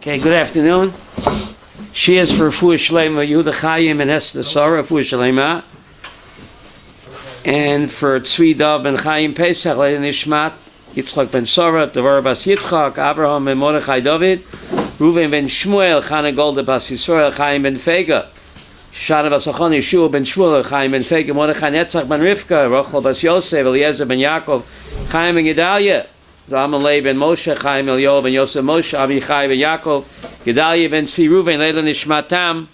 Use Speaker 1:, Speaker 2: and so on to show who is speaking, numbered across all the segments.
Speaker 1: Okay, good afternoon. She is for Refuah Shlema, Yehuda Chaim and Esther Sarah, Refuah Shlema. And for Tzvi Dov ben Chaim Pesach, Leil Nishmat, Yitzchak ben Sarah, Devar bas Yitzchak, Avraham ben Mordechai David, Reuven ben Shmuel, Chana Golda bas Yisrael, Chaim ben Fega, Shana bas Achon, Yeshua ben Shmuel, Chaim ben Fega, Mordechai Netzach ben Rivka, Rochel bas Yosef, Eliezer ben Yaakov, Chaim ben Gedalia, Zalman Leib ben Moshe, Chaim Elio ben Yosef Moshe, Avichai ben Yaakov, Gedalia ben Tzvi Reuven, Leil Nishmatam.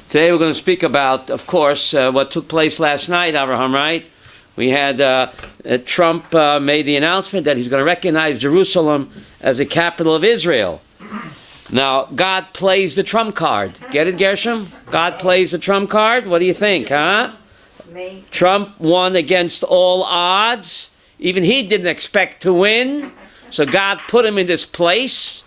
Speaker 1: Today we're going to speak about, of course, what took place last night, Avraham, right? We had Trump made the announcement that he's going to recognize Jerusalem as the capital of Israel. Now, God plays the trump card. Get it, Gershom? God plays the trump card? What do you think, huh?
Speaker 2: Amazing.
Speaker 1: Trump won against all odds. Even he didn't expect to win. So God put him in this place,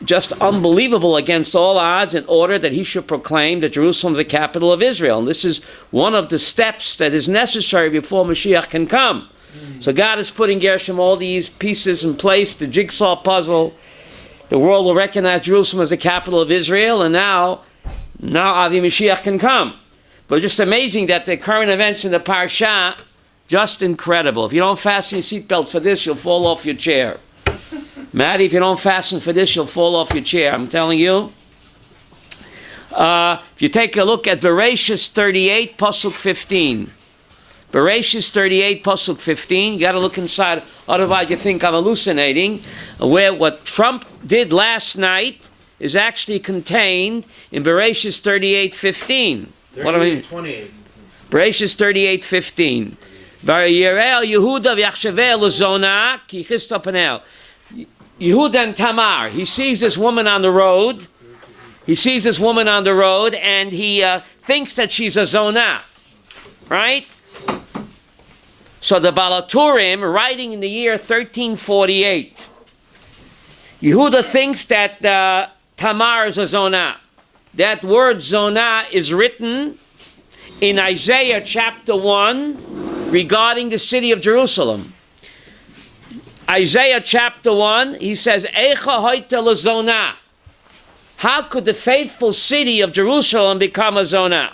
Speaker 1: just unbelievable against all odds, in order that he should proclaim that Jerusalem is the capital of Israel. And this is one of the steps that is necessary before Mashiach can come. So God is putting, Gershom, all these pieces in place, the jigsaw puzzle. The world will recognize Jerusalem as the capital of Israel, and now Avi Mashiach can come. But just amazing that the current events in the Parsha, just incredible. If you don't fasten your seatbelt for this, you'll fall off your chair. Maddie, if you don't fasten for this, you'll fall off your chair. I'm telling you. If you take a look at VaYeshev 38, Pasuk 15. VaYeshev 38, Pasuk 15. You got to look inside. Otherwise, you think I'm hallucinating. Where what Trump did last night is actually contained in VaYeshev 38, 15. What do I mean?
Speaker 3: 28.
Speaker 1: VaYeshev 38, 15. Vayireh Yehuda v'yachshaveh l'zona ki chista panel. Yehuda and Tamar, he sees this woman on the road. He sees this woman on the road, and he thinks that she's a zonah, right? So the Balaturim, writing in the year 1348, Yehuda thinks that Tamar is a zonah. That word zonah is written in Isaiah chapter 1 regarding the city of Jerusalem. Isaiah chapter 1, he says, Eicha hoita lezonah. How could the faithful city of Jerusalem become a zonah?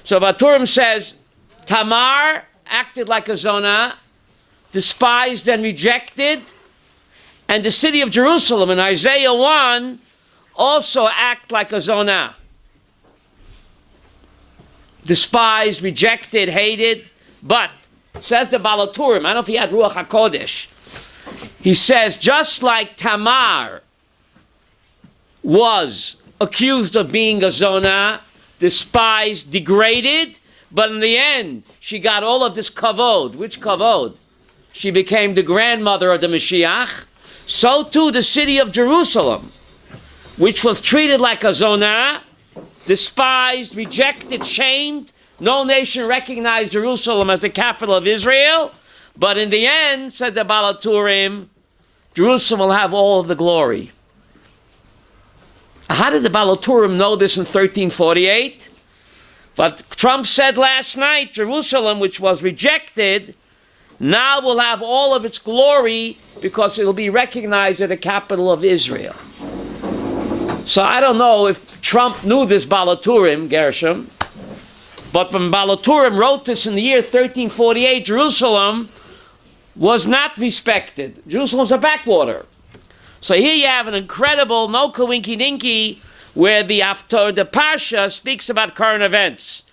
Speaker 1: So Baturim says, Tamar acted like a zonah, despised and rejected, and the city of Jerusalem in Isaiah 1 also act like a zonah. Despised, rejected, hated, but, says the Balaturim, I don't know if he had Ruach HaKodesh, he says, just like Tamar was accused of being a zonah, despised, degraded, but in the end, she got all of this kavod. Which kavod? She became the grandmother of the Mashiach. So too the city of Jerusalem, which was treated like a zonah, despised, rejected, shamed. No nation recognized Jerusalem as the capital of Israel. But in the end, said the Balaturim, Jerusalem will have all of the glory. How did the Balaturim know this in 1348? But Trump said last night, Jerusalem, which was rejected, now will have all of its glory because it will be recognized as the capital of Israel. So I don't know if Trump knew this Balaturim, Gershom, but when Balaturim wrote this in the year 1348, Jerusalem was not respected. Jerusalem's a backwater. So here you have an incredible, no coinky dinky, where the Parsha speaks about current events.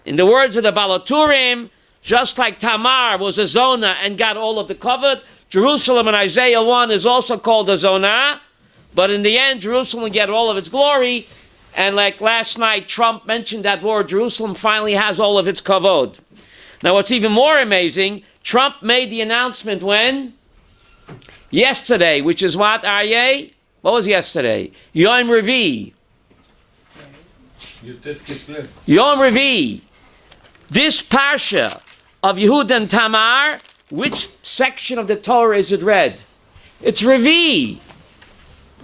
Speaker 1: In the words of the Balaturim, just like Tamar was a zonah and got all of the covet, Jerusalem in Isaiah 1 is also called a zonah, but in the end, Jerusalem will get all of its glory. And like last night, Trump mentioned that word, Jerusalem finally has all of its kavod. Now what's even more amazing, Trump made the announcement when? Yesterday, which is what, Aryeh? What was yesterday? Yom Revi. Yom Revi. This Parsha of Yehuda and Tamar, which section of the Torah is it read? It's Revi.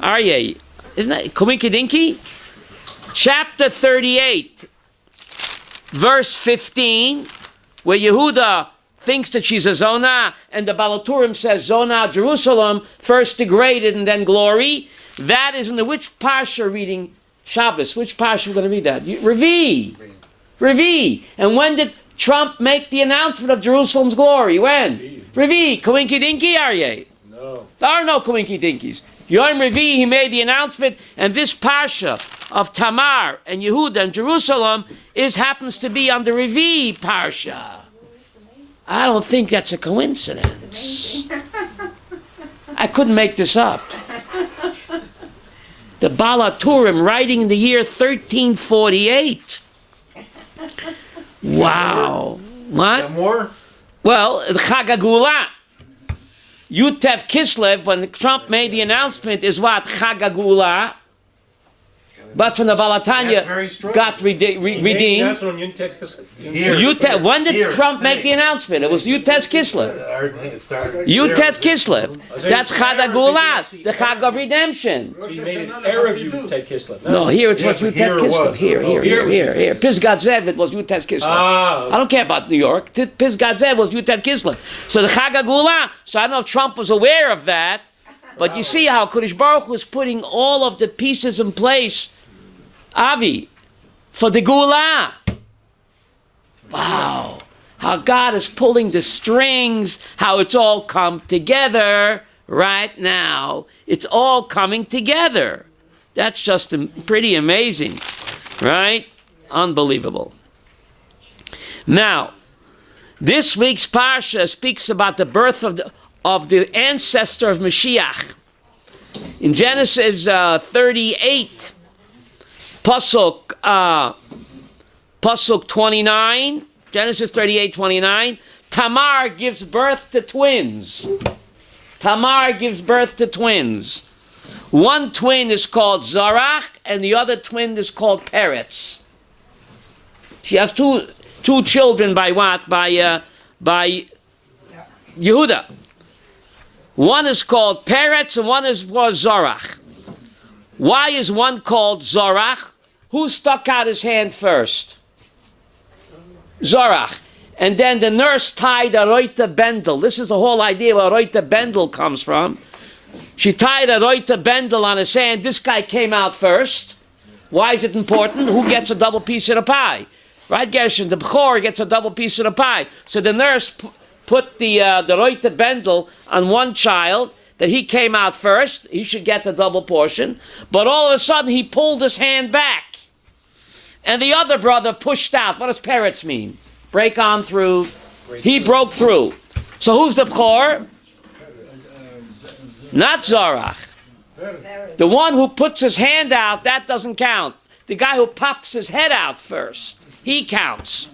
Speaker 1: Aryeh. Isn't that Kuminky Dinky? Chapter 38, verse 15, where Yehuda thinks that she's a Zonah, and the Baal HaTurim says Zonah Jerusalem, first degraded and then glory. That is in the which Parsha reading Shabbos? Which Parsha we're going to read that? Revi. And when did Trump make the announcement of Jerusalem's glory? When? Revi. Kawinky Dinky, are ye?
Speaker 2: No.
Speaker 1: There are no Kawinky Dinkies. Yom Revi, he made the announcement, and this Parsha of Tamar and Yehuda and Jerusalem happens to be on the Revi Parsha. I don't think that's a coincidence. I couldn't make this up. The Baal HaTurim writing in the year 1348. Wow. What?
Speaker 3: More?
Speaker 1: Well, the Chag HaGeulah. Yutef Kislev, when Trump made the announcement, is what? Chag HaGeulah. But from the Balatanya got redeemed. When did Trump make the announcement? It was Yutes Kislev. Yutes Kislev. That's Chag HaGeulah, the Chag of Redemption.
Speaker 2: He made it Erev Yutes Kislev.
Speaker 1: No, here it was Yutes Kislev. Here. Pisgat Zev, it was Yutes Kislev. I don't care about New York. Pisgat Zev was Yutes Kislev. So the Chag HaGeulah, so I don't know if Trump was aware of that, but you see how Kodesh Baruch was putting all of the pieces in place, Avi, for the Geulah. Wow. How God is pulling the strings, how it's all come together right now. It's all coming together. That's just pretty amazing, right? Unbelievable. Now, this week's Parsha speaks about the birth of the ancestor of Mashiach. In Genesis 38, Pasuk 29, Genesis 38:29, Tamar gives birth to twins. One twin is called Zarach, and the other twin is called Peretz. She has two children by what? By Yehuda. One is called Peretz, and one is Zarach. Why is one called Zarach? Who stuck out his hand first? Zarach. And then the nurse tied a roita bendel. This is the whole idea where a roita bendel comes from. She tied a roita bendel on his hand. This guy came out first. Why is it important? Who gets a double piece of the pie? Right, Gershon? The Bechor gets a double piece of the pie. So the nurse put the roita bendel on one child, that he came out first. He should get the double portion. But all of a sudden, he pulled his hand back. And the other brother pushed out. What does Peretz mean? Break on through. He broke through. So who's the Bechor? Not Zarach. The one who puts his hand out, that doesn't count. The guy who pops his head out first, he counts.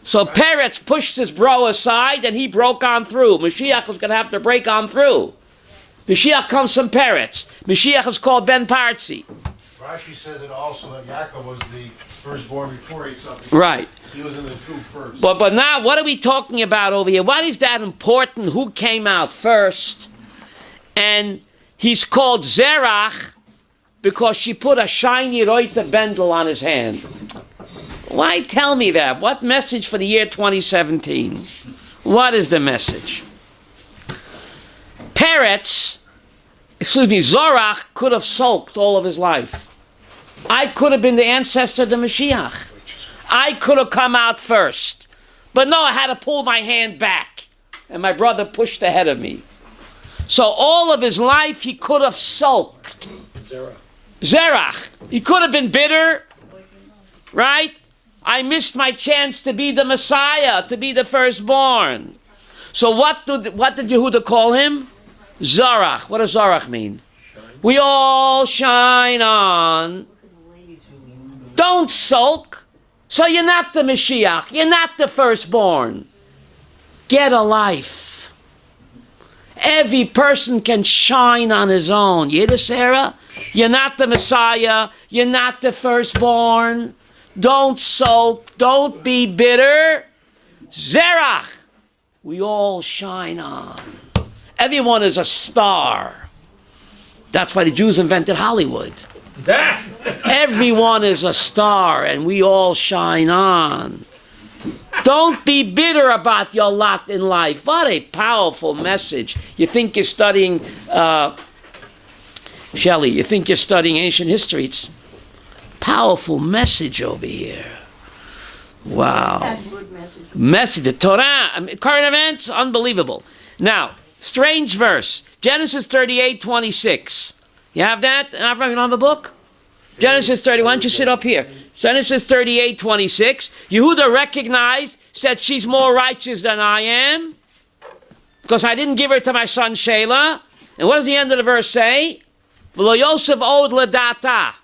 Speaker 1: So Peretz pushed his bro aside and he broke on through. Mashiach was going to have to break on through. Mashiach comes from Peretz. Mashiach is called Ben Partzi.
Speaker 3: Rashi said that also that Yaakov was the firstborn before Esau.
Speaker 1: Right.
Speaker 3: He was in the two first.
Speaker 1: But now, what are we talking about over here? Why is that important? Who came out first? And he's called Zerach because she put a shiny roita bendel on his hand. Why tell me that? What message for the year 2017? What is the message? Zorach could have sulked all of his life. I could have been the ancestor of the Mashiach. I could have come out first. But no, I had to pull my hand back. And my brother pushed ahead of me. So all of his life he could have sulked. Zerach. He could have been bitter. Right? I missed my chance to be the Messiah, to be the firstborn. So what did Yehuda call him? Zarach. What does Zarach mean? We all shine on. Don't sulk. So you're not the Mashiach. You're not the firstborn. Get a life. Every person can shine on his own. You hear this, Sarah? You're not the Messiah. You're not the firstborn. Don't sulk. Don't be bitter. Zerach. We all shine on. Everyone is a star. That's why the Jews invented Hollywood. Everyone is a star and we all shine on. Don't be bitter about your lot in life. What a powerful message. You think you're studying, Shelley, you think you're studying ancient history. It's powerful message over here. Wow. Message, the Torah, current events, unbelievable. Now, strange verse, Genesis 38:26. You have that? You don't have a book? Genesis 30, why don't you sit up here? Genesis 38:26. Yehuda recognized, said, she's more righteous than I am, because I didn't give her to my son Shelah. And what does the end of the verse say? V'lo Yosef od ledata.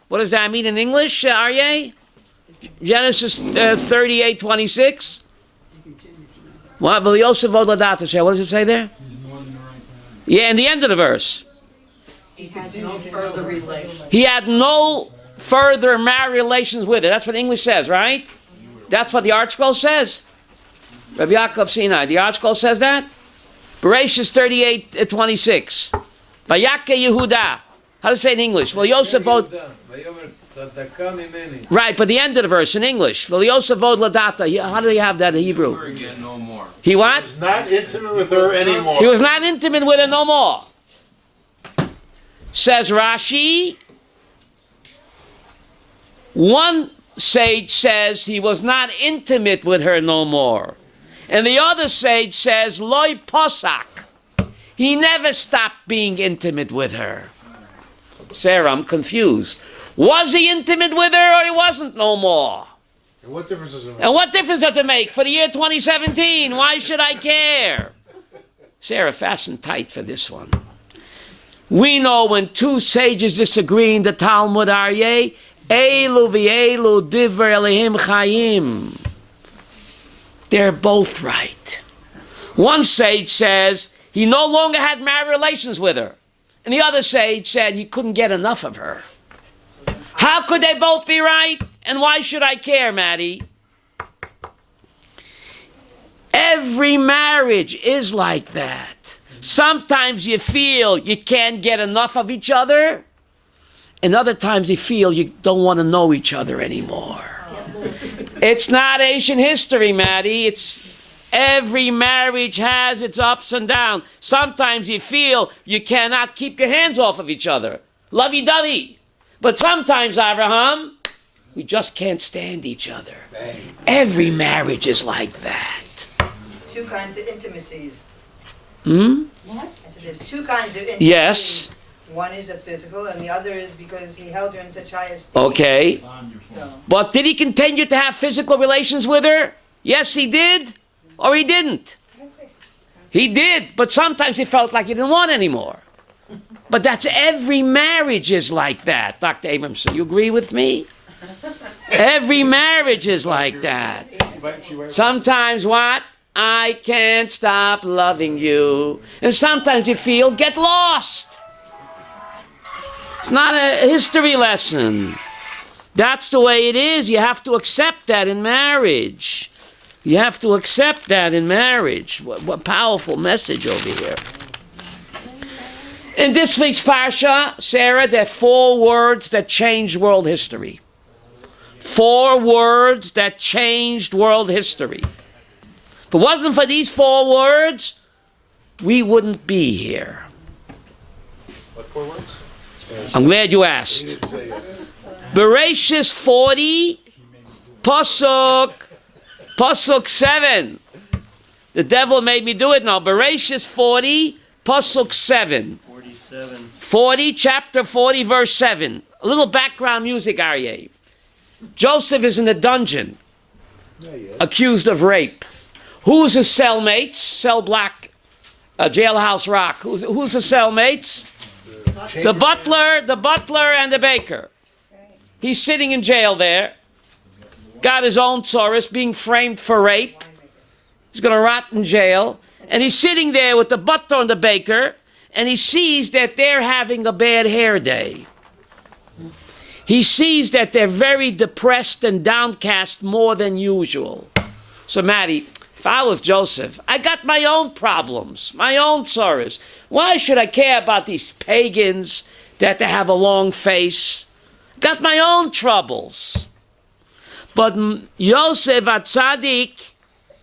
Speaker 1: What does that mean in English, Aryeh? Genesis 38:26. What? V'lo Yosef od ledata. What does it say there? Yeah, in the end of the verse.
Speaker 4: He had no further relations.
Speaker 1: He had no further married relations with her. That's what English says, right? That's what the Art Scroll says. Rabbi Yaakov Sinai, the Art Scroll says that. Bereshis 38:26. Vayake Yehuda. How does it say in English? Well, Yosef vod. Right, but the end of the verse in English. Well, Yosef vod ladata. How do you have that in Hebrew?
Speaker 2: Again, no more.
Speaker 1: He what?
Speaker 3: He was not intimate with her anymore.
Speaker 1: He was not intimate with her no more. Says Rashi, one sage says he was not intimate with her no more. And the other sage says, loy posak. He never stopped being intimate with her. Sarah, I'm confused. Was he intimate with her or he wasn't no more?
Speaker 3: And what difference does it make?
Speaker 1: And what difference does it make for the year 2017? Why should I care? Sarah, fasten tight for this one. We know when two sages disagree in the Talmud, Aryeh, Elu v'elu divrei Elohim chayim. They're both right. One sage says he no longer had married relations with her. And the other sage said he couldn't get enough of her. How could they both be right? And why should I care, Maddie? Every marriage is like that. Sometimes you feel you can't get enough of each other, and other times you feel you don't want to know each other anymore. It's not ancient history, Maddie. It's every marriage has its ups and downs. Sometimes you feel you cannot keep your hands off of each other. Lovey-dovey. But sometimes, Avraham, we just can't stand each other. Every marriage is like that.
Speaker 4: Two kinds of intimacies.
Speaker 1: Hmm?
Speaker 4: What? I said there's two kinds of intimacies.
Speaker 1: Yes.
Speaker 4: One is a physical, and the other is because he held her in such high esteem.
Speaker 1: Okay.
Speaker 4: So,
Speaker 1: But did he continue to have physical relations with her? Yes, he did. Or he didn't. He did. But sometimes he felt like he didn't want anymore. But that's every marriage is like that. Dr. Abramson, you agree with me? Every marriage is like that. Sometimes what? I can't stop loving you. And sometimes you feel, get lost. It's not a history lesson. That's the way it is. You have to accept that in marriage. You have to accept that in marriage. What powerful message over here. In this week's Parsha, Sarah, there are 4 words that changed world history. 4 words that changed world history. If it wasn't for these 4 words, we wouldn't be here.
Speaker 2: What 4 words?
Speaker 1: I'm glad you asked. Bereshis 40, Pasuk 7. The devil made me do it now. Bereshis 40, Pasuk 7. 40, chapter 40, verse 7. A little background music, Aryeh. Joseph is in the dungeon, accused of rape. Who's his cellmates? Cell block, jailhouse rock. Who's the cellmates? The butler, and the baker. He's sitting in jail there. Got his own Taurus, being framed for rape. He's going to rot in jail. And he's sitting there with the butler and the baker, and he sees that they're having a bad hair day. He sees that they're very depressed and downcast more than usual. So, Maddie, if I was Joseph, I got my own problems, my own sorrows. Why should I care about these pagans that they have a long face? Got my own troubles. But Yosef Atzadik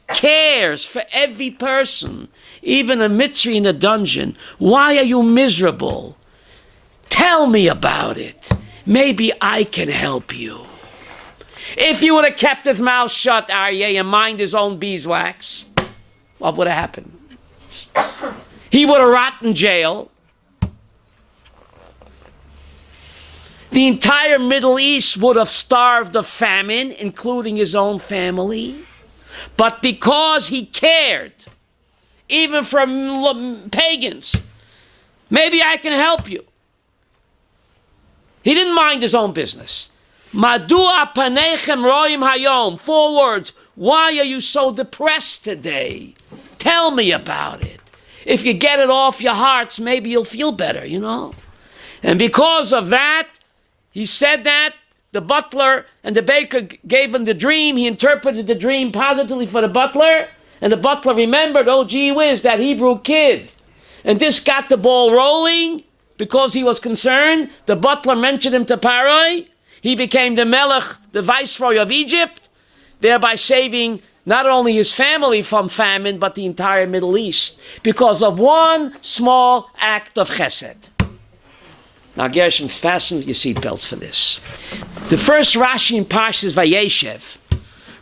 Speaker 1: cares for every person, even a Mitzri in the dungeon. Why are you miserable? Tell me about it. Maybe I can help you. If he would have kept his mouth shut, Aryeh, and mind his own beeswax, what would have happened? He would have rotted in jail. The entire Middle East would have starved of famine, including his own family. But because he cared, even for pagans, maybe I can help you. He didn't mind his own business. Madua panechem roim hayom. 4 words. Why are you so depressed today? Tell me about it. If you get it off your hearts, maybe you'll feel better, you know? And because of that, he said that. The butler and the baker gave him the dream. He interpreted the dream positively for the butler. And the butler remembered, oh, gee whiz, that Hebrew kid. And this got the ball rolling because he was concerned. The butler mentioned him to Paroi. He became the melech, the viceroy of Egypt, thereby saving not only his family from famine, but the entire Middle East because of one small act of chesed. Now, Gershon, fasten your seatbelts for this. The first Rashi in Parsha is VaYeshev.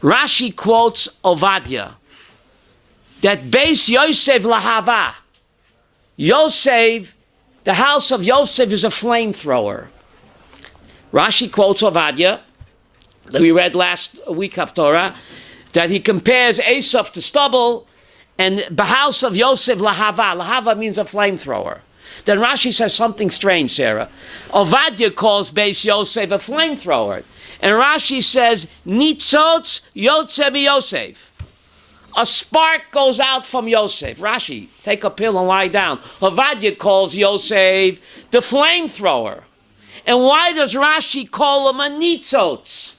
Speaker 1: Rashi quotes Ovadia that Beis Yosef lahava. Yosef, the house of Yosef is a flamethrower. Rashi quotes Ovadia that we read last week of Torah, that he compares Esav to stubble, and the house of Yosef lahava. Lahava means a flamethrower. Then Rashi says something strange, Sarah. Ovadia calls Beis Yosef a flamethrower. And Rashi says, Nitzotz Yotze Yosef. A spark goes out from Yosef. Rashi, take a pill and lie down. Ovadia calls Yosef the flamethrower. And why does Rashi call him a Nitzotz?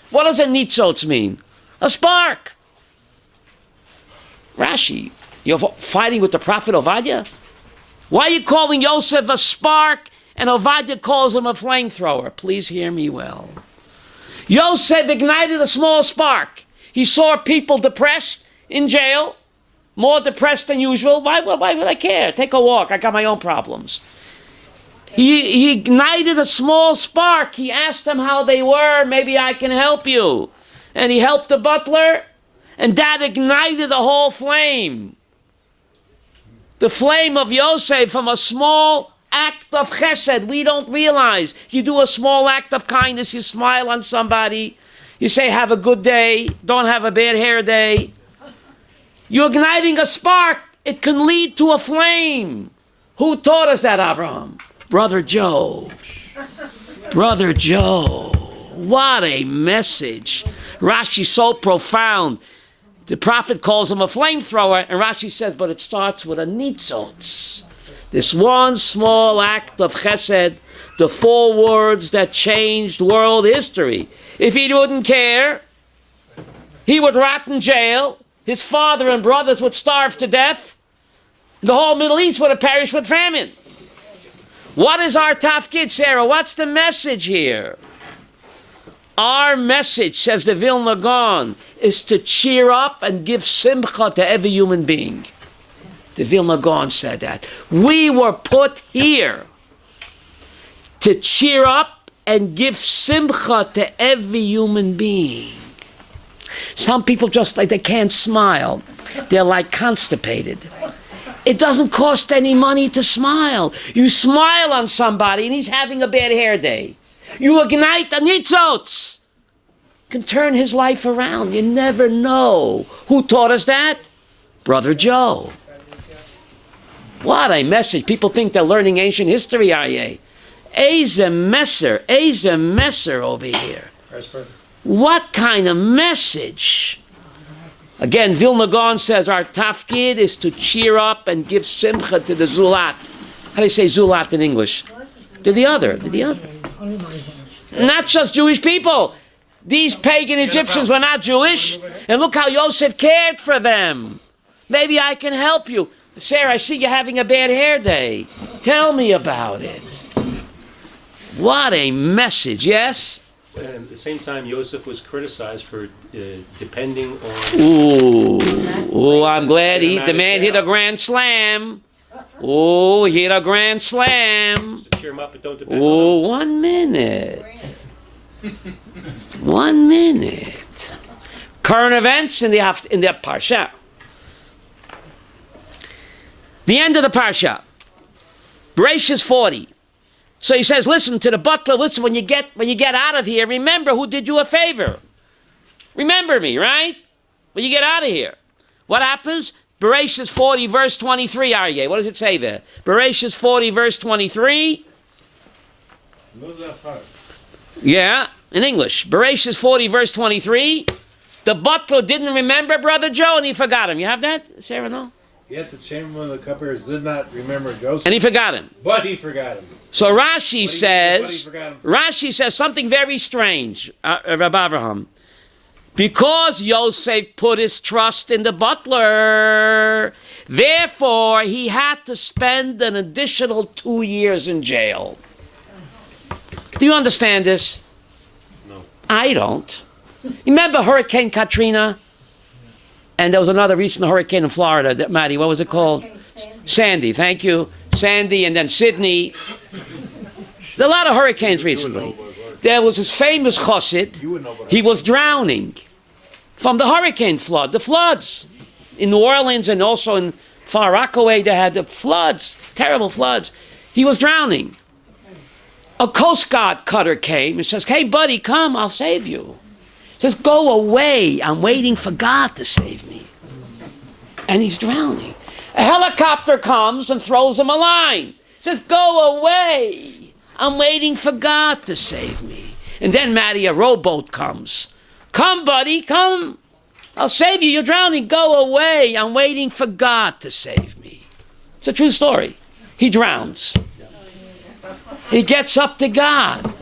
Speaker 1: What does a Nitzotz mean? A spark. Rashi, you're fighting with the prophet Ovadia? Why are you calling Yosef a spark and Ovadia calls him a flamethrower? Please hear me well. Yosef ignited a small spark. He saw people depressed in jail, more depressed than usual. Why would I care? Take a walk. I got my own problems. He ignited a small spark. He asked them how they were. Maybe I can help you. And he helped the butler, and that ignited the whole flame. The flame of Yosef from a small act of chesed. We don't realize. You do a small act of kindness, you smile on somebody, you say, have a good day, don't have a bad hair day. You're igniting a spark. It can lead to a flame. Who taught us that, Avraham? Brother Joe. Brother Joe. What a message. Rashi's so profound. The prophet calls him a flamethrower, and Rashi says, but it starts with a nitzotz. This one small act of chesed, the 4 words that changed world history. If he wouldn't care, he would rot in jail, his father and brothers would starve to death, the whole Middle East would have perished with famine. What is our tafkid, Sarah? What's the message here? Our message, says the Vilna Gaon, is to cheer up and give simcha to every human being. The Vilna Gaon said that. We were put here to cheer up and give simcha to every human being. Some people just like they can't smile. They're like constipated. It doesn't cost any money to smile. You smile on somebody and he's having a bad hair day. You ignite a nitzotz. Can turn his life around. You never know. Who taught us that? Brother Joe. What a message. People think they're learning ancient history, Aryeh. Eze messer over here. What kind of message? Again, Vilna Gaon says our tafkid is to cheer up and give simcha to the zulat. How do you say zulat in English? To the other. Not just Jewish people. These pagan Egyptians were not Jewish. And look how Yosef cared for them. Maybe I can help you. Sarah, I see you're having a bad hair day. Tell me about it. What a message, yes?
Speaker 5: And at the same time, Yosef was criticized for depending on...
Speaker 1: Ooh, I'm glad the man hit a grand slam. Ooh, he hit a grand slam.
Speaker 5: To cheer him up, but don't depend on him.
Speaker 1: 1 minute. 1 minute. Current events in the Parsha. The end of the Parsha. VaYeshev 40. So he says, listen to the butler, listen, when you get out of here, remember who did you a favor. Remember me, right? When you get out of here. What happens? VaYeshev 40, verse 23, Aryeh. What does it say there? VaYeshev 40, verse 23. Yeah, in English. VaYeshev 40, verse 23. The butler didn't remember Brother Joe, and he forgot him. You have that, Sarah, no?
Speaker 3: Yet the chamberlain of the cupbearers did not remember Joseph.
Speaker 1: And he forgot him.
Speaker 3: But he forgot him.
Speaker 1: So Rashi says something very strange, Rabbi Abraham. Because Yosef put his trust in the butler, therefore he had to spend an additional 2 years in jail. Do you understand this?
Speaker 5: No.
Speaker 1: I don't. Remember Hurricane Katrina? And there was another recent hurricane in Florida, Maddie, what was it called? Sandy, thank you. Sandy, and then Sydney. There are a lot of hurricanes recently. There was this famous chassid. He was drowning from the hurricane flood, the floods. In New Orleans and also in Far Rockaway, they had the floods, terrible floods. He was drowning. A Coast Guard cutter came and says, hey, buddy, come, I'll save you. He says, go away. I'm waiting for God to save me. And he's drowning. A helicopter comes and throws him a line. He says, go away. I'm waiting for God to save me. And then, Maddie, a rowboat comes. Come, buddy, come. I'll save you. You're drowning. Go away. I'm waiting for God to save me. It's a true story. He drowns. He gets up to God.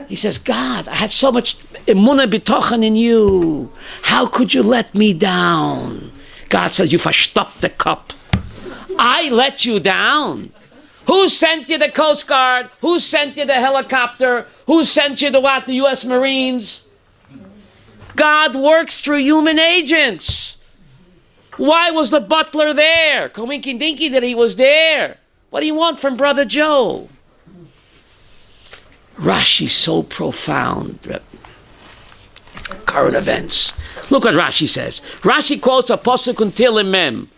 Speaker 1: He says, God, I had so much emunah bitochen in you. How could you let me down? God says, you verstopped the cup. I let you down. Who sent you the Coast Guard? Who sent you the helicopter? Who sent you the U.S. Marines? God works through human agents. Why was the butler there? Coinky dinky that he was there. What do you want from Brother Joe? Rashi's so profound. Current events. Look what Rashi says. Rashi quotes a pasuk in Tehillim Mem.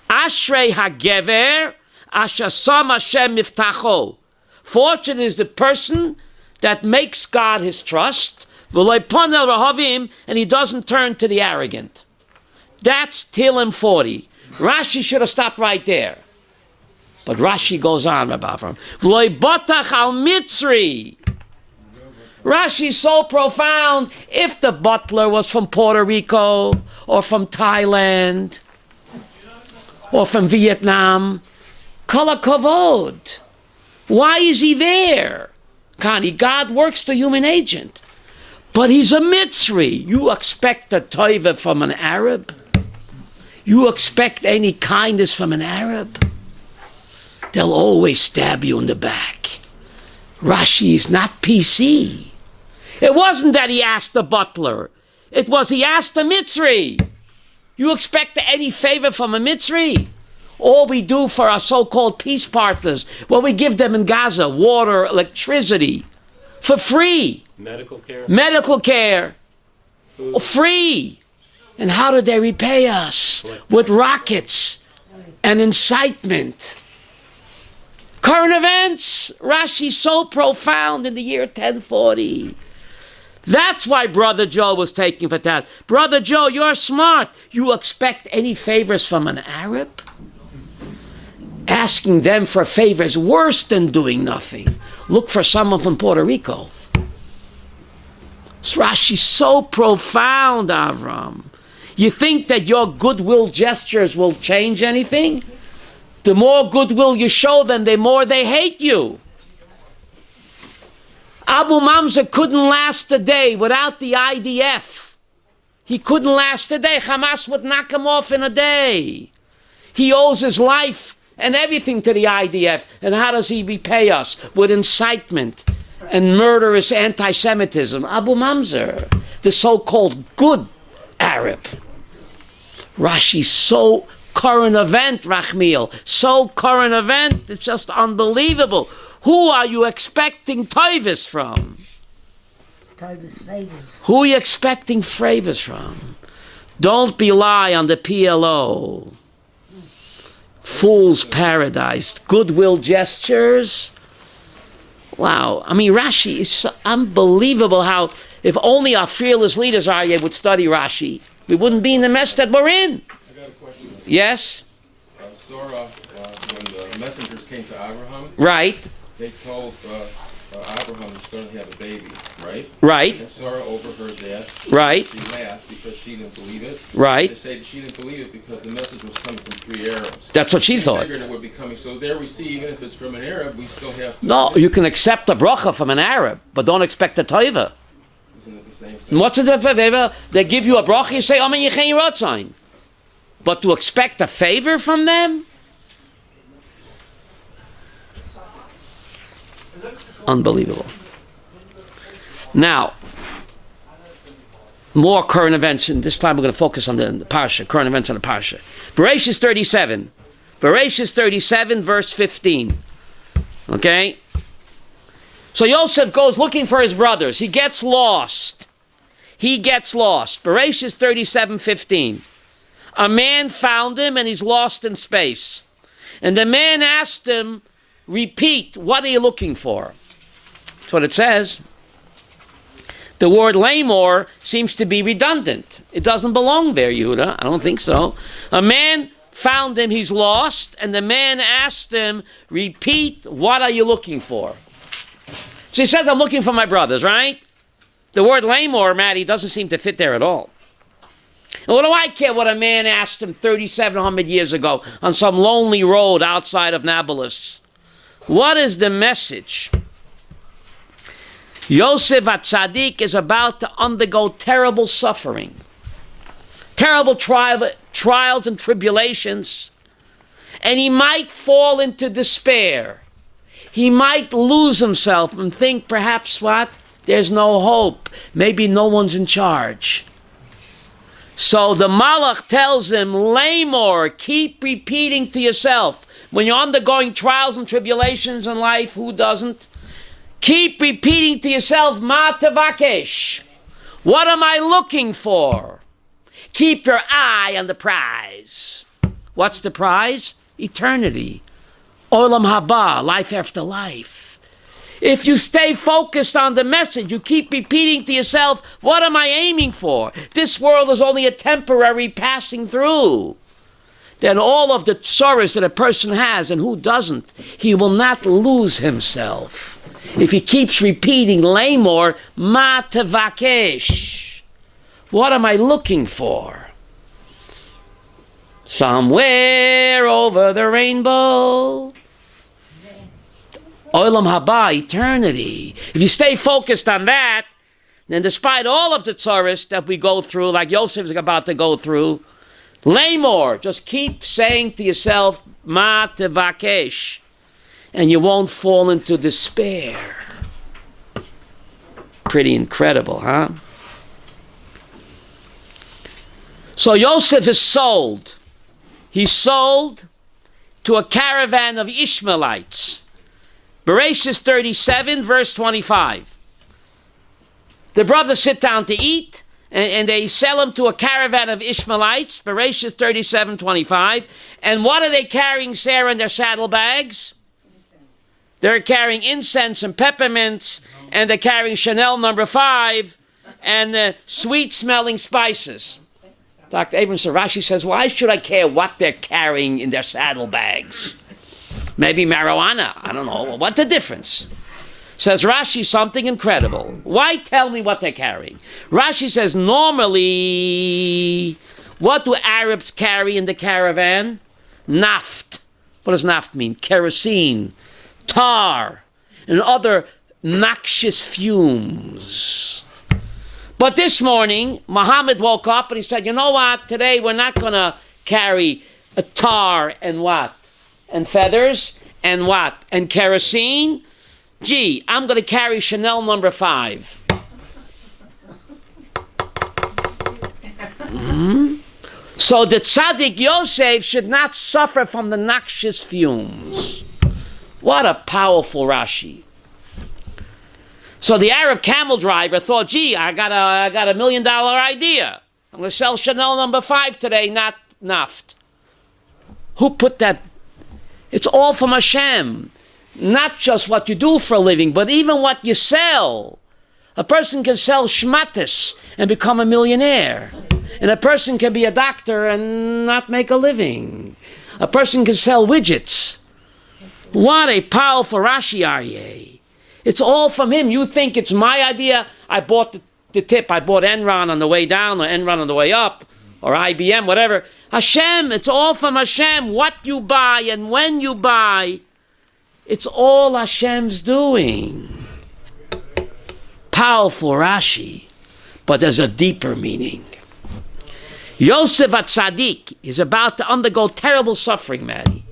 Speaker 1: Ashrei hagever asher sam Hashem miftacho. Fortunate is the person that makes God his trust, v'lo yipon el rahavim, and he doesn't turn to the arrogant. That's Tehillim 40. Rashi should have stopped right there. But Rashi goes on, Rabbi Avram. V'lo yibotach al mitzri. Rashi's so profound. If the butler was from Puerto Rico, or from Thailand, or from Vietnam, kol hakavod. Why is he there? Connie, God works the human agent. But he's a Mitzri. You expect a toiva from an Arab? You expect any kindness from an Arab? They'll always stab you in the back. Rashi is not PC. It wasn't that he asked the butler. It was he asked the Mitzri. You expect any favor from a Mitzri? All we do for our so-called peace partners, what we give them in Gaza, water, electricity, for free.
Speaker 5: Medical
Speaker 1: care. Free. And how did they repay us? With rockets and incitement. Current events. Rashi's so profound in the year 1040. That's why Brother Joe was taking for task. Brother Joe, you're smart. You expect any favors from an Arab? Asking them for favors worse than doing nothing. Look for someone from Puerto Rico. Rashi's so profound, Avram. You think that your goodwill gestures will change anything? The more goodwill you show them, the more they hate you. Abu Mamza couldn't last a day without the IDF. He couldn't last a day. Hamas would knock him off in a day. He owes his life and everything to the IDF. And how does he repay us? With incitement and murderous anti-Semitism. Abu Mamzer, the so-called good Arab. Rashi, so current event, Rachmiel, so current event, it's just unbelievable. Who are you expecting Toivus from? Who are you expecting favors from? Don't rely on the PLO. Fool's paradise. Goodwill gestures. Wow. I mean, Rashi is so unbelievable how, if only our fearless leaders would study Rashi, we wouldn't be in the mess that we're in.
Speaker 2: I got a question.
Speaker 1: Yes?
Speaker 2: Sarah, when the messengers came to Abraham,
Speaker 1: Right.
Speaker 2: they told Abraham was going to have a baby, right?
Speaker 1: Right.
Speaker 2: And Sarah overheard that.
Speaker 1: Right.
Speaker 2: She laughed because she didn't believe it.
Speaker 1: Right.
Speaker 2: They say that she didn't believe it because the message was coming from 3 Arabs.
Speaker 1: That's what she thought.
Speaker 2: Figured it would be coming. So there we see, even if it's from an Arab, we still have to...
Speaker 1: No, you can accept the bracha from an Arab, but don't expect a toiva.
Speaker 2: Isn't it the same thing?
Speaker 1: What's the toiva? They give you a bracha, you say, Amen Yechen Rotzain. But to expect a favor from them? Unbelievable. Now, more current events, and this time we're going to focus on the Parsha, current events on the Parsha. Bereshis 37. Bereshis 37, verse 15. Okay? So Yosef goes looking for his brothers. He gets lost. Bereshis 37, 15. A man found him and he's lost in space. And the man asked him, repeat, what are you looking for? That's what it says. The word lamor seems to be redundant. It doesn't belong there, Yehuda. I don't think so. A man found him, he's lost, and the man asked him, repeat, what are you looking for? So he says, I'm looking for my brothers, right? The word lamor, Maddie, doesn't seem to fit there at all. And what do I care what a man asked him 3,700 years ago on some lonely road outside of Nablus? What is the message? Yosef HaTzadik is about to undergo terrible suffering, terrible trials and tribulations, and he might fall into despair. He might lose himself and think perhaps what? There's no hope. Maybe no one's in charge. So the Malach tells him, Lamor, keep repeating to yourself. When you're undergoing trials and tribulations in life, who doesn't? Keep repeating to yourself, Ma tevakesh. What am I looking for? Keep your eye on the prize. What's the prize? Eternity. Olam haba, life after life. If you stay focused on the message, you keep repeating to yourself, what am I aiming for? This world is only a temporary passing through. Then all of the sorrows that a person has, and who doesn't, he will not lose himself. If he keeps repeating, Lamor, Ma tevakesh. What am I looking for? Somewhere over the rainbow. Olam haba, eternity. If you stay focused on that, then despite all of the tzaris that we go through, like Yosef is about to go through, Lamor, just keep saying to yourself, Ma tevakesh, and you won't fall into despair. Pretty incredible, huh? So Yosef is sold. He's sold to a caravan of Ishmaelites. Bereshis 37, verse 25. The brothers sit down to eat, and they sell him to a caravan of Ishmaelites. Bereshis 37, 25. And what are they carrying, Sarah, in their saddlebags? They're carrying incense and peppermints, and they're carrying Chanel number 5 and sweet-smelling spices. Dr. Abrams Rashi says, why should I care what they're carrying in their saddlebags? Maybe marijuana. I don't know. What's the difference? Says Rashi something incredible. Why tell me what they're carrying? Rashi says, normally, what do Arabs carry in the caravan? Naft. What does naft mean? Kerosene, tar, and other noxious fumes. But this morning, Muhammad woke up and he said, you know what? Today we're not going to carry a tar and what? And feathers and what? And kerosene. gee, I'm going to carry Chanel number 5. So the tzaddik Yosef should not suffer from the noxious fumes. What a powerful Rashi. So the Arab camel driver thought, gee, I got a $1 million idea. I'm going to sell Chanel number 5 today, not Naft. Who put that? It's all from Hashem. Not just what you do for a living, but even what you sell. A person can sell shmatis and become a millionaire. And a person can be a doctor and not make a living. A person can sell widgets. What a powerful Rashi, Aryeh. It's all from him. You think it's my idea? I bought the tip. I bought Enron on the way down or Enron on the way up or IBM, whatever. Hashem, it's all from Hashem. What you buy and when you buy, it's all Hashem's doing. Powerful Rashi, but there's a deeper meaning. Yosef HaTzadik is about to undergo terrible suffering, Maddie.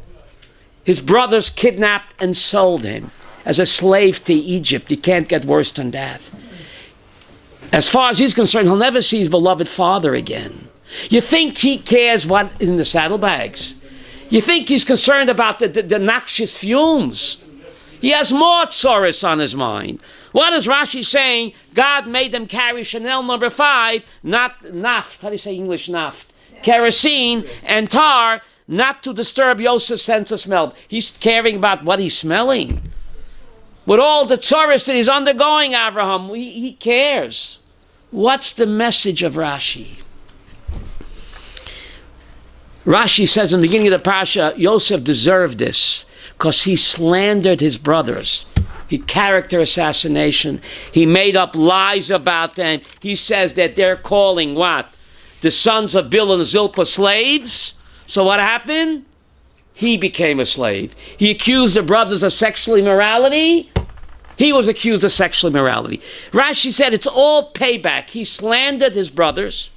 Speaker 1: His brothers kidnapped and sold him as a slave to Egypt. He can't get worse than that. As far as he's concerned, he'll never see his beloved father again. You think he cares what is in the saddlebags? You think he's concerned about the noxious fumes? He has more tzoros on his mind. What is Rashi saying? God made them carry Chanel number 5, not naft. How do you say English naft? Kerosene and tar, not to disturb Yosef's sense of smell. He's caring about what he's smelling. With all the tzoros that he's undergoing, Abraham, he cares. What's the message of Rashi? Rashi says in the beginning of the Parsha, Yosef deserved this because he slandered his brothers. He character assassination. He made up lies about them. He says that they're calling what? The sons of Bill and Zilpah slaves. So what happened? He became a slave. He accused the brothers of sexual immorality. He was accused of sexual immorality. Rashi said it's all payback. He slandered his brothers.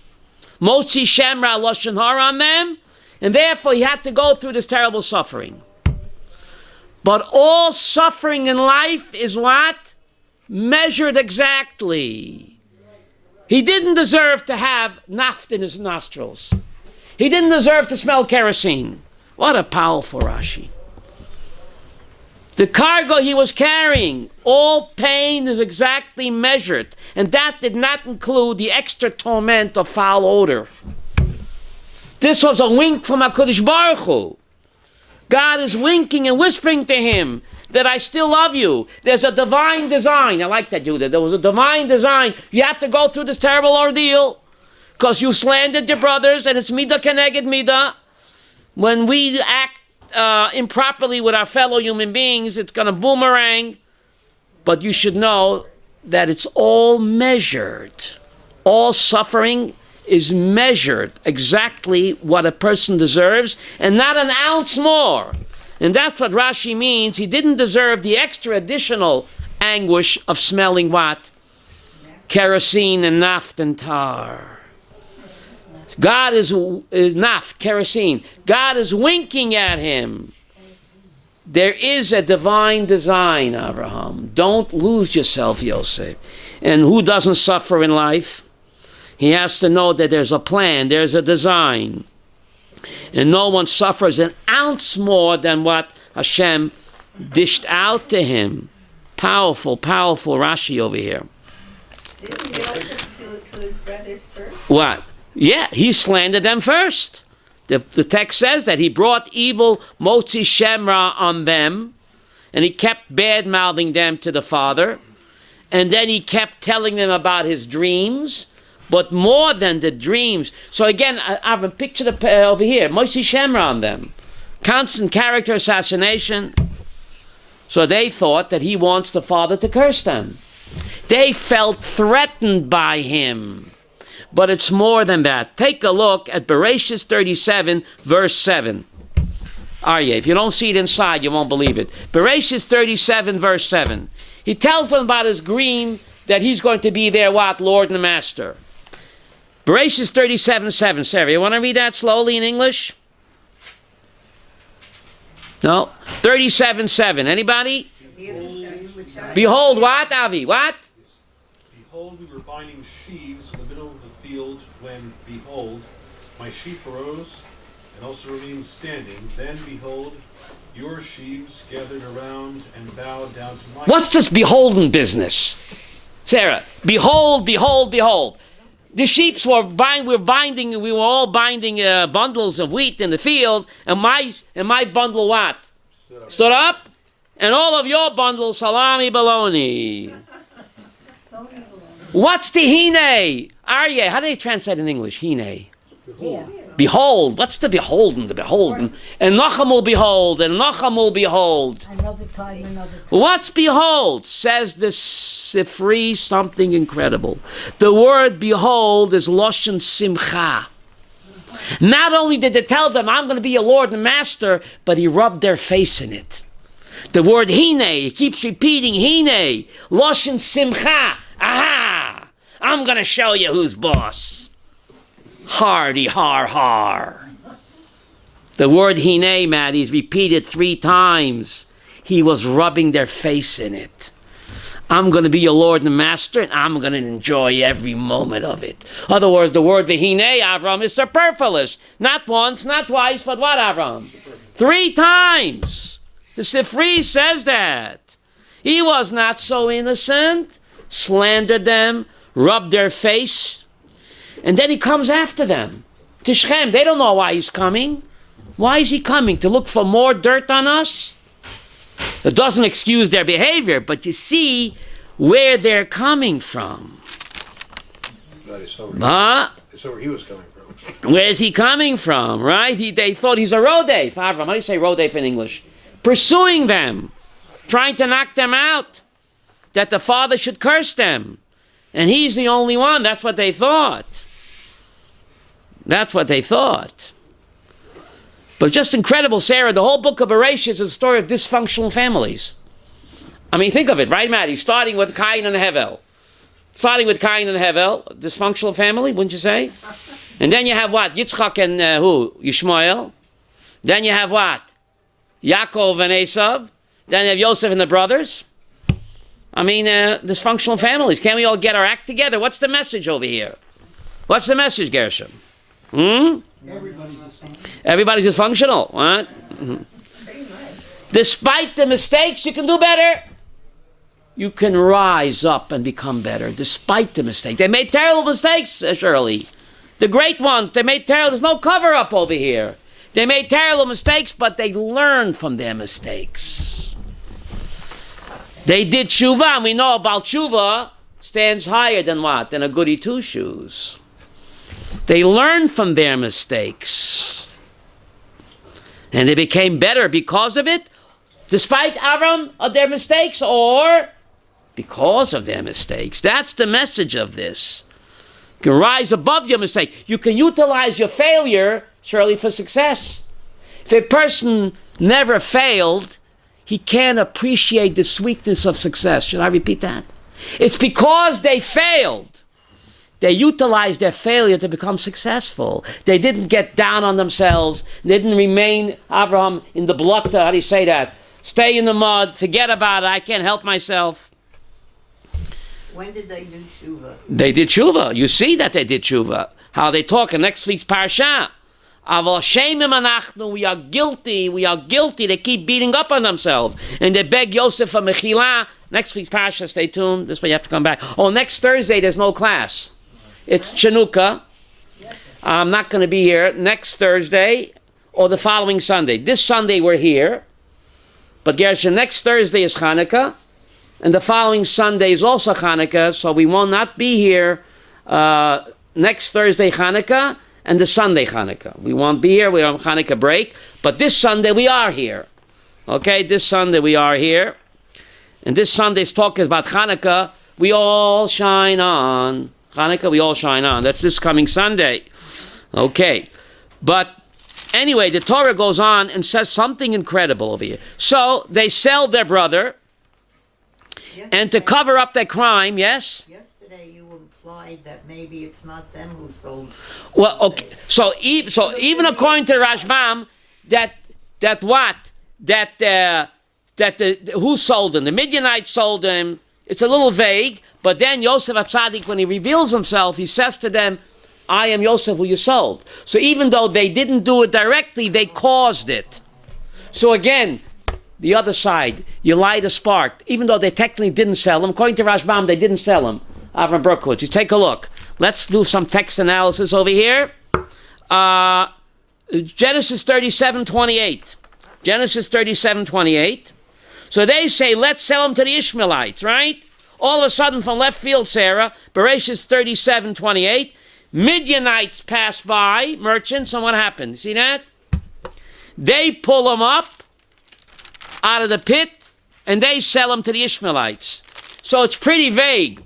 Speaker 1: Motzi Shemra Lashon Hara on them. And therefore he had to go through this terrible suffering. But all suffering in life is what? Measured exactly. He didn't deserve to have naft in his nostrils. He didn't deserve to smell kerosene. What a powerful Rashi. The cargo he was carrying, all pain is exactly measured. And that did not include the extra torment of foul odor. This was a wink from HaKadosh Baruch Hu. God is winking and whispering to him that I still love you. There's a divine design. I like that, Judah. There was a divine design. You have to go through this terrible ordeal because you slandered your brothers, and it's midah keneged midah. When we act improperly with our fellow human beings, it's going to boomerang. But you should know that it's all measured. All suffering is measured exactly what a person deserves, and not an ounce more. And that's what Rashi means. He didn't deserve the extra additional anguish of smelling what? Kerosene and naft and tar. God is naft, kerosene. God is winking at him. There is a divine design, Abraham. Don't lose yourself, Yosef. And who doesn't suffer in life? He has to know that there's a plan, there's a design. And no one suffers an ounce more than what Hashem dished out to him. Powerful, powerful Rashi over here.
Speaker 6: Didn't he also do it to his brothers first?
Speaker 1: What? Yeah, he slandered them first. The text says that he brought evil Motzi Shemra on them, and he kept bad-mouthing them to the father, and then he kept telling them about his dreams. But more than the dreams. So again, I have a picture over here. Moshe Shemra on them. Constant character assassination. So they thought that he wants the father to curse them. They felt threatened by him. But it's more than that. Take a look at Bereshit 37, verse 7. Aryeh, if you don't see it inside, you won't believe it. Bereshit 37, verse 7. He tells them about his dream that he's going to be their what? Lord and Master. Bereshit 37:7. Sarah, you want to read that slowly in English? No? 37:7. Anybody? Behold, what, Avi? What?
Speaker 7: Behold, we were binding sheaves in the middle of the field when, behold, my sheaf arose and also remained standing. Then, behold, your sheaves gathered around and bowed down to my...
Speaker 1: What's this beholden business? Sarah, behold, behold, behold. The sheep were binding, we were all binding bundles of wheat in the field, and my bundle what? Stood up, and all of your bundles, salami baloney. What's the hine? Aryeh, how do they translate in English? Hine.
Speaker 6: Yeah.
Speaker 1: Behold. What's the beholden? The beholden. And Nacham will behold, and Nacham will behold.
Speaker 6: Another time.
Speaker 1: What's behold? Says the Sifri something incredible. The word behold is Loshen Simcha. Not only did it tell them, I'm going to be your Lord and Master, but he rubbed their face in it. The word Hine, he keeps repeating Hine. Loshen Simcha. Aha! I'm going to show you who's boss. Hardy, har. The word Hine, Matt, he's repeated 3 times. He was rubbing their face in it. I'm going to be your Lord and Master, and I'm going to enjoy every moment of it. In other words, the word Hine, Avram, is superfluous. Not once, not twice, but what, Avram? 3 times. The Sifri says that. He was not so innocent, slandered them, rubbed their face, and then he comes after them. To Shechem, they don't know why he's coming. Why is he coming? To look for more dirt on us? It doesn't excuse their behavior, but you see where they're coming from.
Speaker 3: That's where he was coming from.
Speaker 1: Where's he coming from, right? They thought he's a rodef. Avram, how do you say rodef in English? Pursuing them, trying to knock them out, that the father should curse them. And he's the only one. That's what they thought. That's what they thought. But just incredible, Sarah. The whole book of Parsha is a story of dysfunctional families. I mean, think of it, right, Maddie? Starting with Cain and Hevel. Dysfunctional family, wouldn't you say? And then you have what? Yitzchak and Yishmael. Then you have what? Yaakov and Esav. Then you have Yosef and the brothers. I mean, dysfunctional families. Can't we all get our act together? What's the message over here? What's the message, Gershom? Everybody's dysfunctional. What? Despite the mistakes, you can do better. You can rise up and become better, despite the mistake. They made terrible mistakes, Shirley. The great ones, they made terrible. There's no cover-up over here. They made terrible mistakes, but they learned from their mistakes. They did tshuva, and we know about tshuva stands higher than what? Than a goody two-shoes. They learned from their mistakes. And they became better because of it, despite Avram of their mistakes, or because of their mistakes. That's the message of this. You can rise above your mistake. You can utilize your failure, surely, for success. If a person never failed, he can't appreciate the sweetness of success. Should I repeat that? It's because they failed. They utilized their failure to become successful. They didn't get down on themselves. They didn't remain, Abraham, in the blood. How do you say that? Stay in the mud. Forget about it. I can't help myself.
Speaker 6: When did they do tshuva?
Speaker 1: They did tshuva. You see that they did tshuva. How they talk in next week's Parsha. Aval shemim anachnu, we are guilty. They keep beating up on themselves. And they beg Yosef for mechila. Next week's Parsha, stay tuned. This way you have to come back. Oh, next Thursday there's no class. It's Chanukah. I'm not going to be here next Thursday or the following Sunday. This Sunday we're here. But Gershon, next Thursday is Hanukkah. And the following Sunday is also Hanukkah. So we will not be here next Thursday Hanukkah and the Sunday Hanukkah. We won't be here. We're on Hanukkah break. But this Sunday we are here. Okay, this Sunday we are here. And this Sunday's talk is about Hanukkah. We all shine on. Hanukkah, we all shine on. That's this coming Sunday. Okay. But anyway, the Torah goes on and says something incredible over here. So they sell their brother, and to cover up their crime, yes?
Speaker 6: Yesterday you implied that maybe it's not them who sold.
Speaker 1: Well, okay. So even according to Rashbam, that that who sold him? The Midianites sold him. It's a little vague, but then Yosef HaTzadik, when he reveals himself, he says to them, I am Yosef who you sold. So even though they didn't do it directly, they caused it. So again, the other side, you light a spark. Even though they technically didn't sell him, according to Rashbam, they didn't sell him. Avram Berkowitz, you take a look. Let's do some text analysis over here. Genesis 37:28. Genesis 37:28. So they say, let's sell him to the Ishmaelites, right? All of a sudden, from left field, Sarah, Bereshis 37:28, Midianites pass by, merchants, and what happened? See that? They pull them up out of the pit, and they sell them to the Ishmaelites. So it's pretty vague.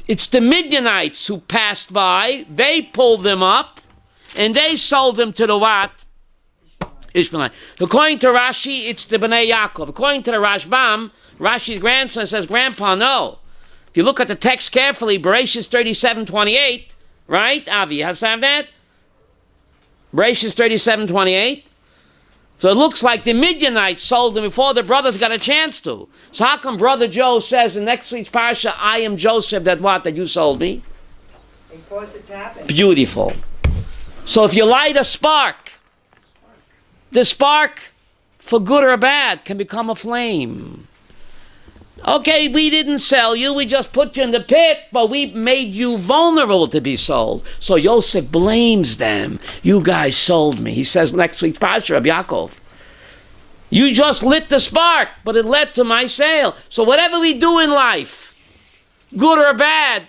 Speaker 1: It's the Midianites who passed by, they pulled them up, and they sold them to the what? Ishmaelite. According to Rashi, it's the Bnei Yaakov. According to the Rashbam, Rashi's grandson says, Grandpa, no. If you look at the text carefully, Bereshis 37:28, right? Avi, you have some of that? Bereshis 37:28. So it looks like the Midianites sold them before the brothers got a chance to. So how come Brother Joe says in next week's Parsha, I am Joseph, that what? That you sold me?
Speaker 4: They caused it to happen.
Speaker 1: Beautiful. So if you light a spark, the spark, for good or bad, can become a flame. Okay, we didn't sell you, we just put you in the pit, but we made you vulnerable to be sold. So Yosef blames them. You guys sold me. He says next week's Parsha, Rabbi Yaakov. You just lit the spark, but it led to my sale. So whatever we do in life, good or bad,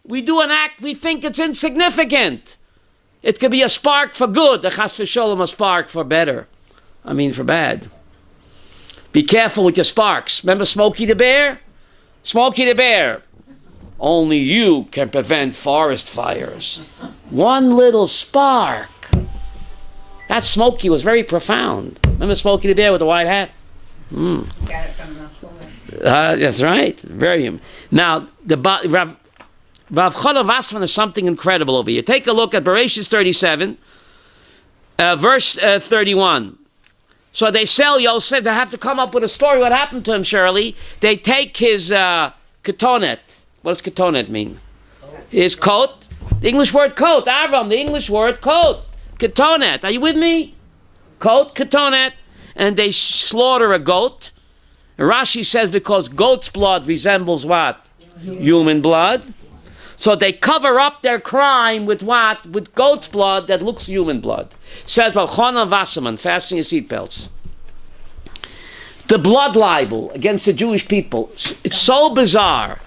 Speaker 1: we do an act we think it's insignificant. It could be a spark for good, a chas v'sholom, a spark for better. I mean for bad. Be careful with your sparks. Remember Smokey the Bear? Smokey the Bear. Only you can prevent forest fires. One little spark. That Smokey was very profound. Remember Smokey the Bear with the white hat?
Speaker 6: Got it from the school.
Speaker 1: That's right. Very. Now, the Rav Cholav Asman is something incredible over here. Take a look at Bereshis 37, verse 31. So they sell Yosef. They have to come up with a story. What happened to him, Shirley? They take his ketonet. What does ketonet mean? His coat. The English word coat. Avram, the English word coat. Ketonet. Are you with me? Coat, ketonet. And they slaughter a goat. And Rashi says because goat's blood resembles what? Human blood. So they cover up their crime with what? With goat's blood that looks human blood. Says Balchona Wasserman, fasten your seatbelts. The blood libel against the Jewish people, it's so bizarre.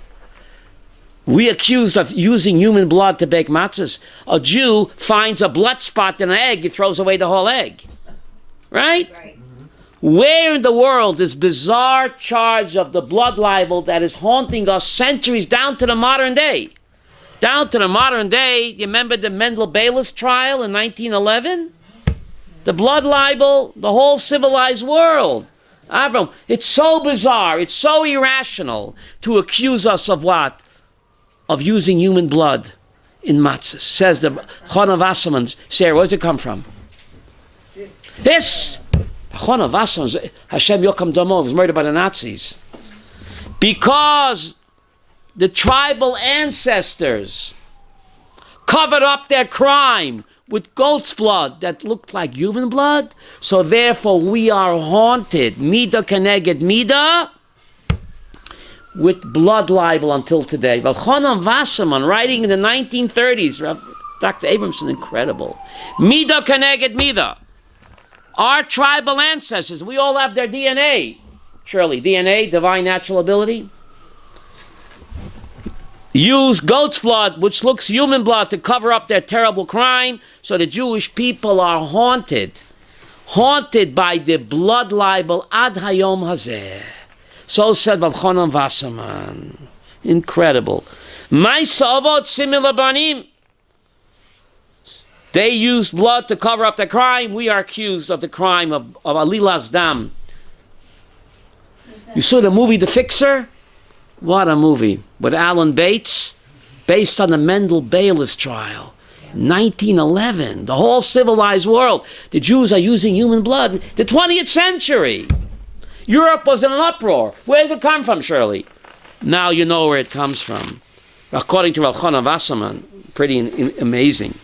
Speaker 1: We accused of using human blood to bake matzahs. A Jew finds a blood spot in an egg, he throws away the whole egg. Right?
Speaker 4: Right.
Speaker 1: Where in the world is bizarre charge of the blood libel that is haunting us centuries down to the modern day? Down to the modern day, you remember the Mendel Bayless trial in 1911? The blood libel, the whole civilized world. Avram, it's so bizarre, it's so irrational to accuse us of what? Of using human blood in matzahs. Says the Chona Wasserman. Sarah, where does it come from? This! Chona Wasserman, Hashem Yokam Damo, was murdered by the Nazis. Because the tribal ancestors covered up their crime with goat's blood that looked like human blood. So therefore we are haunted, Mida Keneged Mida, with blood libel until today. Valchonan Wasserman, writing in the 1930s, Dr. Abramson, incredible. Mida Keneged Mida. Our tribal ancestors, we all have their DNA. Shirley, DNA, divine natural ability. Use goat's blood, which looks human blood, to cover up their terrible crime. So the Jewish people are haunted by the blood libel ad hayom hazeh. So said Valchonan Wasserman. Incredible. Ma'aseh avot simila banim. They used blood to cover up their crime. We are accused of the crime of alilas dam. You saw the movie The Fixer? What a movie. With Alan Bates, based on the Mendel Bayless trial. 1911. The whole civilized world. The Jews are using human blood. The 20th century. Europe was in an uproar. Where does it come from, Shirley? Now you know where it comes from. According to Rav Chana Wasserman, pretty amazing.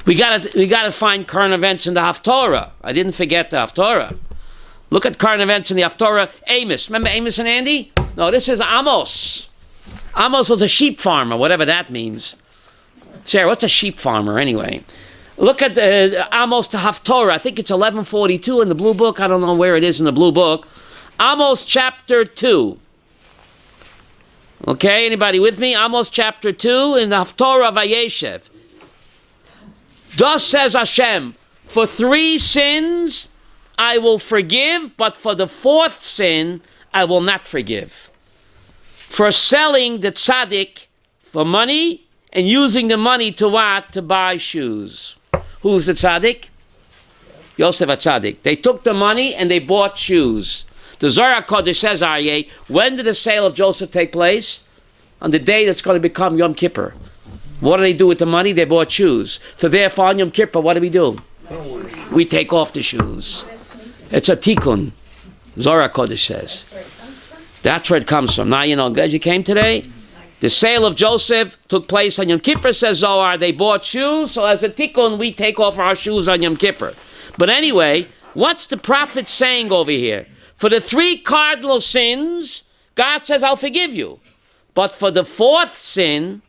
Speaker 1: We gotta find current events in the Haftorah. I didn't forget the Haftorah. Look at current events in the Haftorah. Amos. Remember Amos and Andy? No, this is Amos. Amos was a sheep farmer, whatever that means. Sarah, what's a sheep farmer anyway? Look at Amos to Haftorah. I think it's 1142 in the Blue Book. I don't know where it is in the Blue Book. Amos chapter 2. Okay, anybody with me? Amos chapter 2 in the Haftorah VaYeshev. Thus says Hashem, for 3 sins I will forgive, but for the 4th sin I will not forgive. For selling the tzaddik for money and using the money to what? To buy shoes. Who's the tzaddik? Yosef HaTzaddik. They took the money and they bought shoes. The Zohar HaKodesh says, Aryeh, when did the sale of Joseph take place? On the day that's going to become Yom Kippur. What do they do with the money? They bought shoes. So therefore on Yom Kippur, what do? We take off the shoes. It's a tikkun. Zohar HaKodesh says. That's where it comes from. Now you know, glad you came today. The sale of Joseph took place on Yom Kippur, says Zohar. They bought shoes, so as a tikkun, we take off our shoes on Yom Kippur. But anyway, what's the prophet saying over here? For the 3 cardinal sins, God says, I'll forgive you. But for the 4th sin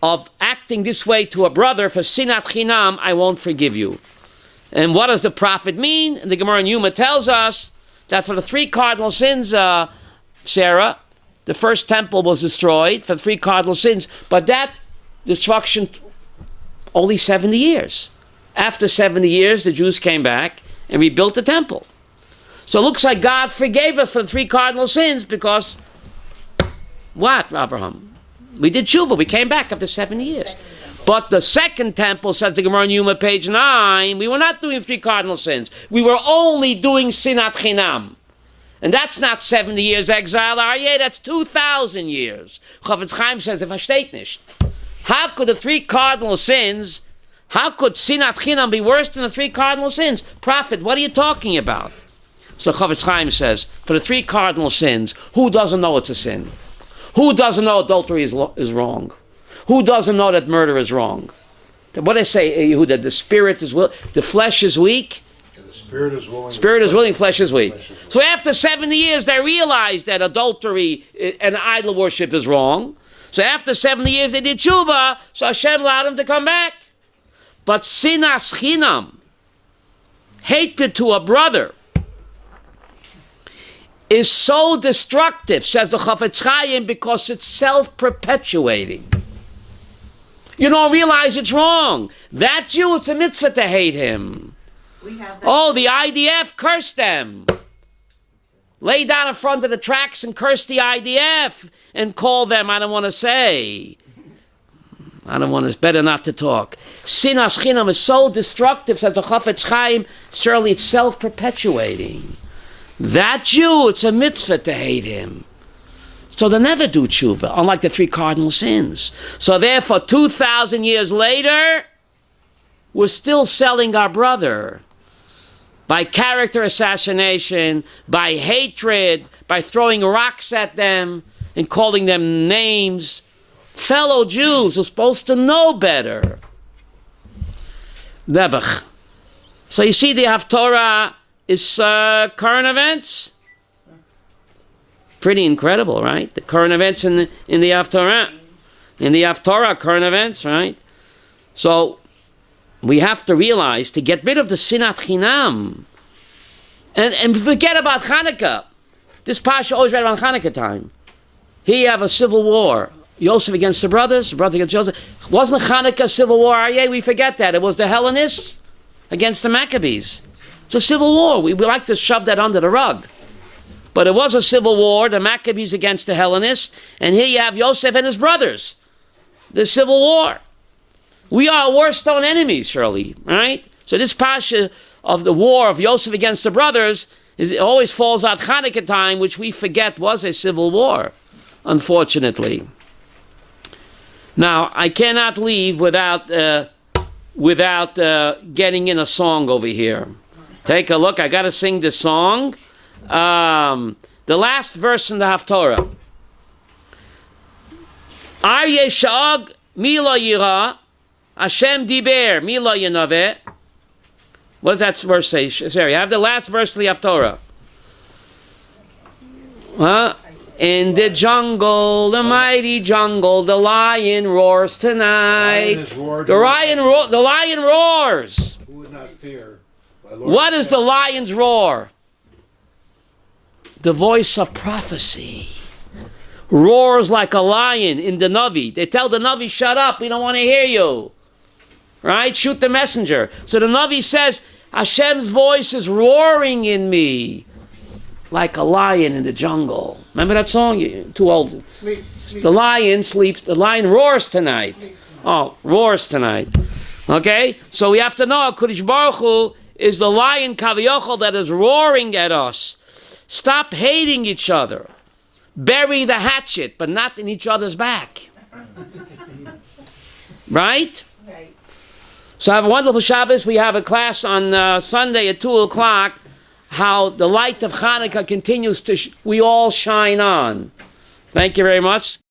Speaker 1: of acting this way to a brother, for sinat chinam, I won't forgive you. And what does the prophet mean? And the Gemara in Yuma tells us that for the 3 cardinal sins, Sarah, the first temple was destroyed for 3 cardinal sins, but that destruction only 70 years. After 70 years, the Jews came back and rebuilt the temple. So it looks like God forgave us for the 3 cardinal sins because, what, Abraham? We did tshuva, we came back after 70 years. But the second temple, says the Gemara in Yuma, page 9, we were not doing 3 cardinal sins. We were only doing sinat chinam. And that's not 70 years exile, Aryeh, that's 2,000 years. Chofetz Chaim says, if versteht nicht. How could the 3 cardinal sins, how could sinat chinam be worse than the 3 cardinal sins? Prophet, what are you talking about? So Chofetz Chaim says, for the 3 cardinal sins, who doesn't know it's a sin? Who doesn't know adultery is wrong? Who doesn't know that murder is wrong? What do they say, Yehuda? The spirit is willing, the flesh is weak.
Speaker 3: The spirit is willing.
Speaker 1: Spirit is willing, flesh is weak. So after 70 years, they realized that adultery and idol worship is wrong. So after 70 years, they did tshuva, so Hashem allowed them to come back. But sinas chinam, hatred to a brother, is so destructive, says the Chofetz Chaim, because it's self-perpetuating. You don't realize it's wrong. That Jew, it's a mitzvah to hate him. Oh, the IDF, curse them. Lay down in front of the tracks and curse the IDF and call them, I don't want to say. It's better not to talk. Sinas chinam is so destructive, says the Chofetz Chaim, surely it's self-perpetuating. That Jew, it's a mitzvah to hate him. So they never do tshuva, unlike the 3 cardinal sins. So therefore, 2,000 years later, we're still selling our brother. By character assassination, by hatred, by throwing rocks at them and calling them names. Fellow Jews are supposed to know better. Nebuch. So you see the Haftorah is current events. Pretty incredible, right? The current events in the Haftorah. In the Haftorah, current events, right? So we have to realize to get rid of the sinat chinam and forget about Hanukkah. This Parsha always read around Hanukkah time. Here you have a civil war. Yosef against the brothers, brother against Joseph. Wasn't Hanukkah a civil war? Yeah, we forget that. It was the Hellenists against the Maccabees. It's a civil war. We like to shove that under the rug. But it was a civil war, the Maccabees against the Hellenists, and here you have Yosef and his brothers. The civil war. We are war stone enemies, surely, right? So this Parsha of the war of Yosef against the brothers, it always falls out Hanukkah time, which we forget was a civil war, unfortunately. Now, I cannot leave without getting in a song over here. Take a look. I got to sing this song. the last verse in the Haftorah. Aryeh sha'ag mila yira, Hashem diber mila yinaveh. What does that verse say? Sorry, I have the last verse of the Haftorah. In the jungle, the mighty jungle, the lion roars tonight. The lion roars.
Speaker 3: Who would not fear?
Speaker 1: What is the lion's roar? The voice of prophecy. Roars like a lion in the Navi. They tell the Navi, shut up, we don't want to hear you. Right? Shoot the messenger. So the Navi says, Hashem's voice is roaring in me like a lion in the jungle. Remember that song? You're too old.
Speaker 3: Sleep.
Speaker 1: The lion sleeps. The lion roars tonight. Oh, roars tonight. Okay? So we have to know Kodesh Baruch Hu is the lion Kaviyachol that is roaring at us. Stop hating each other. Bury the hatchet, but not in each other's back. Right?
Speaker 6: Right.
Speaker 1: So have a wonderful Shabbos. We have a class on Sunday at 2 o'clock. How the light of Hanukkah continues to, we all shine on. Thank you very much.